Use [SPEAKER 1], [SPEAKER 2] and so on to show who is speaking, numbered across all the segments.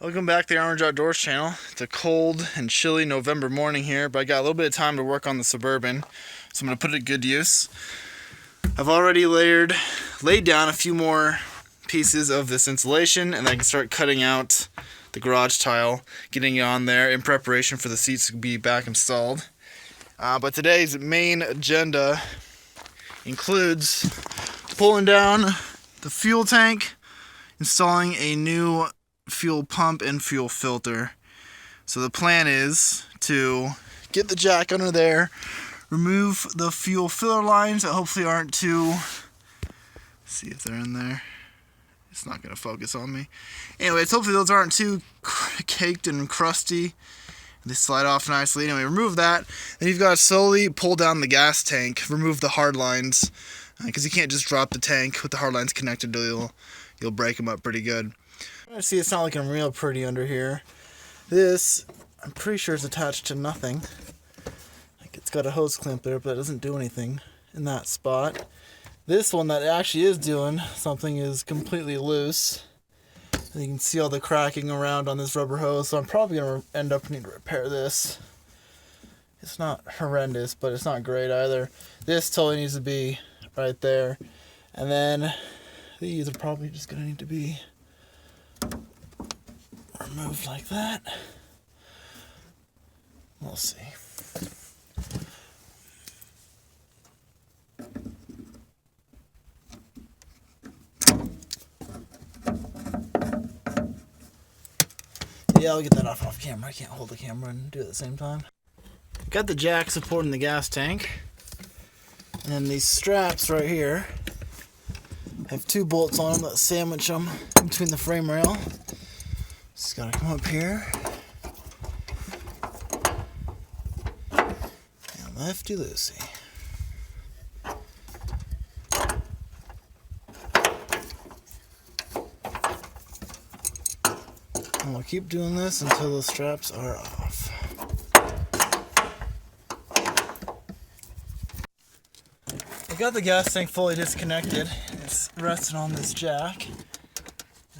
[SPEAKER 1] Welcome back to the Orange Outdoors channel. It's a cold and chilly November morning here, but I got a little bit of time to work on the Suburban, so I'm going to put it to good use. I've already laid down a few more pieces of this insulation, and I can start cutting out the garage tile, getting it on there in preparation for the seats to be back installed. But today's main agenda includes pulling down the fuel tank, installing a new fuel pump and fuel filter. So the plan is to get the jack under there, remove the fuel filler lines that hopefully aren't too, see if they're in there. It's not going to focus on me. Anyways, hopefully those aren't too caked and crusty. They slide off nicely. Anyway, remove that. Then you've got to slowly pull down the gas tank, remove the hard lines, because you can't just drop the tank with the hard lines connected, or you'll break them up pretty good. See, it's not looking real pretty under here. This, I'm pretty sure, is attached to nothing. Like, it's got a hose clamp there, but it doesn't do anything in that spot. This one that actually is doing something is completely loose. And you can see all the cracking around on this rubber hose, so I'm probably going to end up needing to repair this. It's not horrendous, but it's not great either. This totally needs to be right there. And then these are probably just going to need to be removed like that. We'll see. Yeah, I'll get that off camera. I can't hold the camera and do it at the same time. Got the jack supporting the gas tank. And then these straps right here have two bolts on them that sandwich them in between the frame rail. Just gotta come up here. And lefty loosey. And we'll keep doing this until the straps are off. I got the gas tank fully disconnected. It's resting on this jack.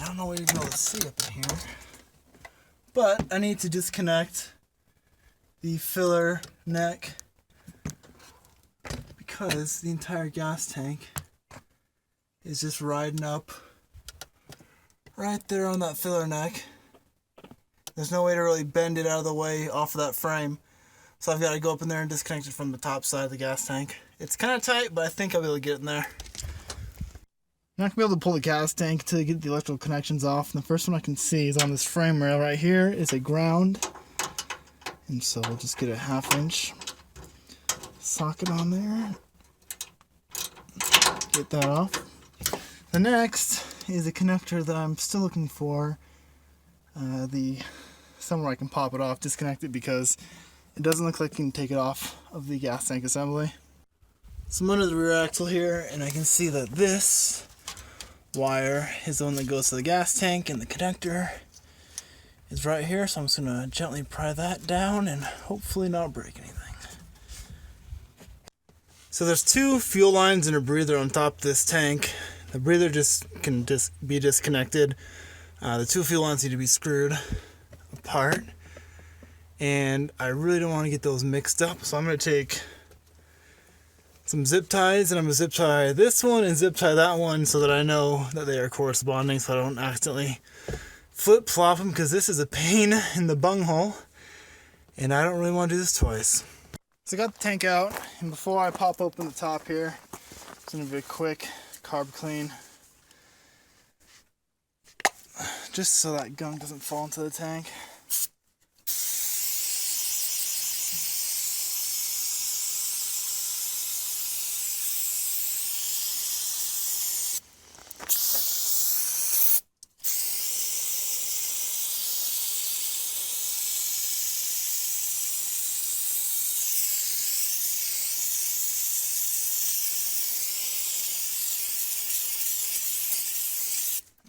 [SPEAKER 1] I don't know what you're going to be able to see up in here. But I need to disconnect the filler neck because the entire gas tank is just riding up right there on that filler neck. There's no way to really bend it out of the way off of that frame. So I've got to go up in there and disconnect it from the top side of the gas tank. It's kind of tight, but I think I'll be able to get in there. I'm not going to be able to pull the gas tank until you get the electrical connections off. And the first one I can see is on this frame rail right here is a ground. And so we'll just get a 1/2 inch socket on there. Get that off. The next is a connector that I'm still looking for. Somewhere I can pop it off, disconnect it, because it doesn't look like you can take it off of the gas tank assembly. So I'm under the rear axle here, and I can see that this wire is the one that goes to the gas tank, and the connector is right here. So I'm just going to gently pry that down and hopefully not break anything. So there's two fuel lines and a breather on top of this tank. The breather can be disconnected. The two fuel lines need to be screwed apart, and I really don't want to get those mixed up, so I'm going to take some zip ties, and I'm going to zip tie this one and zip tie that one so that I know that they are corresponding, so I don't accidentally flip-flop them, because this is a pain in the bunghole, and I don't really want to do this twice. So I got the tank out, and before I pop open the top here, it's going to be a quick carb clean, just so that gunk doesn't fall into the tank.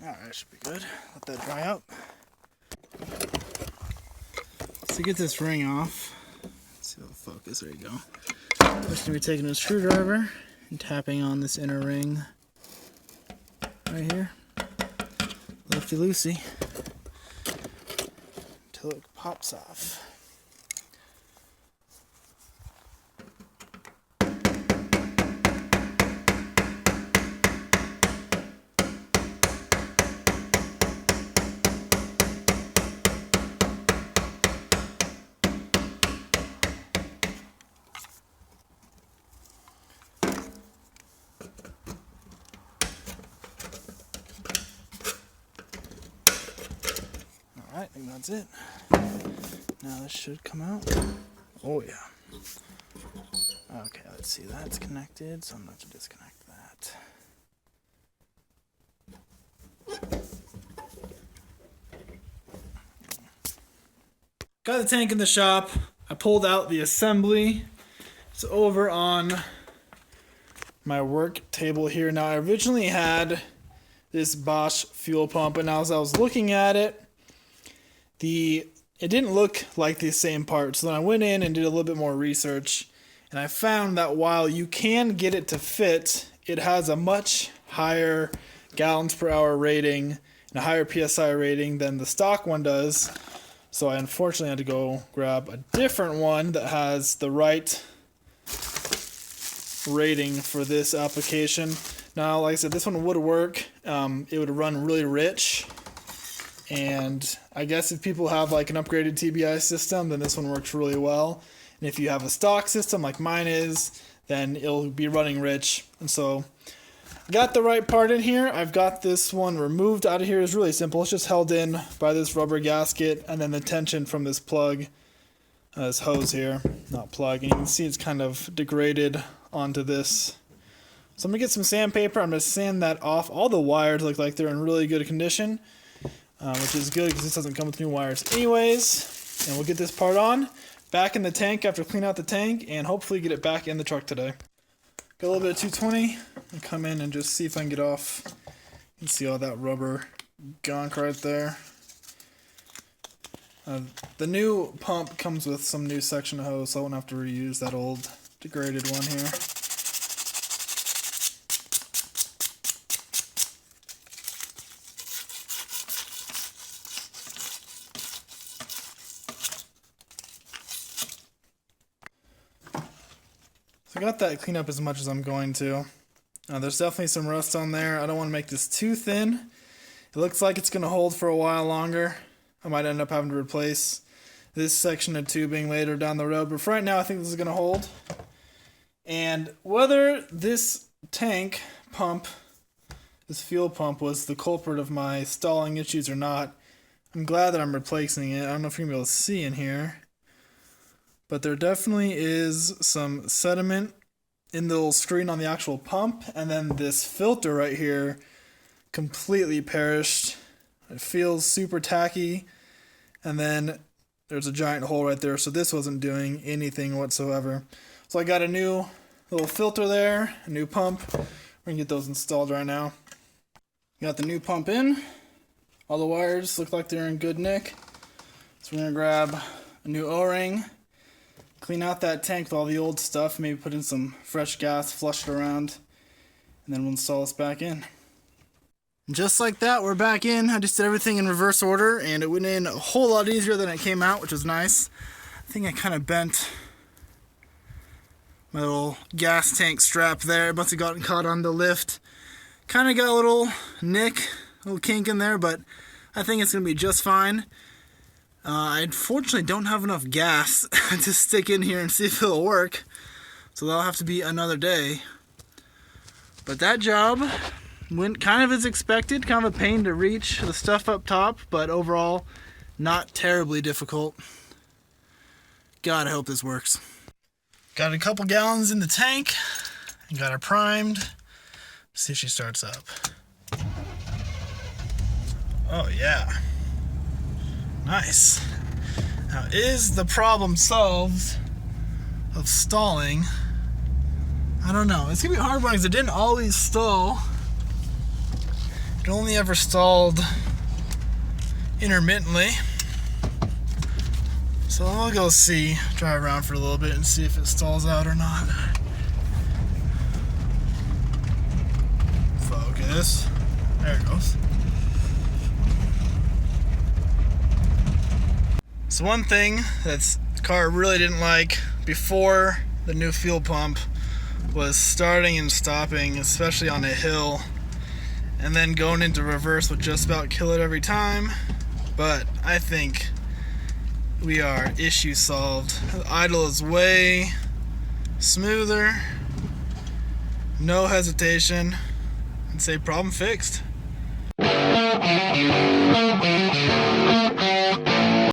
[SPEAKER 1] Alright, that should be good. Let that dry out. So get this ring off. Let's see how the focus, there you go. We're just going to be taking a screwdriver and tapping on this inner ring right here. Lefty loosey. Until it pops off. Alright, I think that's it. Now this should come out. Oh yeah. Okay, let's see. That's connected, so I'm going to have to disconnect that. Got the tank in the shop. I pulled out the assembly. It's over on my work table here. Now I originally had this Bosch fuel pump, and as I was looking at it, it didn't look like the same part. So then I went in and did a little bit more research, and I found that while you can get it to fit, it has a much higher gallons per hour rating and a higher PSI rating than the stock one does. So I unfortunately had to go grab a different one that has the right rating for this application. Now, like I said, this one would work. It would run really rich. And I guess if people have like an upgraded TBI system, then this one works really well. And if you have a stock system like mine is, then it'll be running rich. And so I got the right part in here. I've got this one removed out of here. It's really simple. It's just held in by this rubber gasket and then the tension from this plug, this hose here, not plug. And you can see it's kind of degraded onto this. So I'm going to get some sandpaper. I'm going to sand that off. All the wires look like they're in really good condition, which is good because this doesn't come with new wires anyways. And we'll get this part on, back in the tank after clean out the tank, and hopefully get it back in the truck today. Got a little bit of 220. I'll come in and just see if I can get off. You can see all that rubber gunk right there. The new pump comes with some new section of hose, so I won't have to reuse that old degraded one here. So I got that cleaned up as much as I'm going to. There's definitely some rust on there. I don't want to make this too thin. It looks like it's going to hold for a while longer. I might end up having to replace this section of tubing later down the road. But for right now, I think this is going to hold. And whether this tank pump, this fuel pump, was the culprit of my stalling issues or not, I'm glad that I'm replacing it. I don't know if you're going to be able to see in here, but there definitely is some sediment in the little screen on the actual pump, and then this filter right here completely perished. It feels super tacky, and then there's a giant hole right there, so this wasn't doing anything whatsoever. So I got a new little filter there, a new pump. We're gonna get those installed right now. Got the new pump in. All the wires look like they're in good nick. So we're gonna grab a new O-ring, clean out that tank with all the old stuff, maybe put in some fresh gas, flush it around, and then we'll install this back in. And just like that, we're back in. I just did everything in reverse order, and it went in a whole lot easier than it came out, which was nice. I think I kind of bent my little gas tank strap there. It must have gotten caught on the lift. Kind of got a little nick, a little kink in there, but I think it's going to be just fine. I unfortunately don't have enough gas to stick in here and see if it'll work, so that'll have to be another day. But that job went kind of as expected, kind of a pain to reach the stuff up top, but overall not terribly difficult. God, I hope this works. Got a couple gallons in the tank and got her primed. Let's see if she starts up. Oh yeah. Nice. Now, is the problem solved of stalling? I don't know. It's gonna be a hard one because it didn't always stall. It only ever stalled intermittently. So I'll go see, drive around for a little bit and see if it stalls out or not. Focus. There it goes. So one thing that the car really didn't like before the new fuel pump was starting and stopping, especially on a hill, and then going into reverse would just about kill it every time. But I think we are issue solved. The idle is way smoother, no hesitation, and say problem fixed.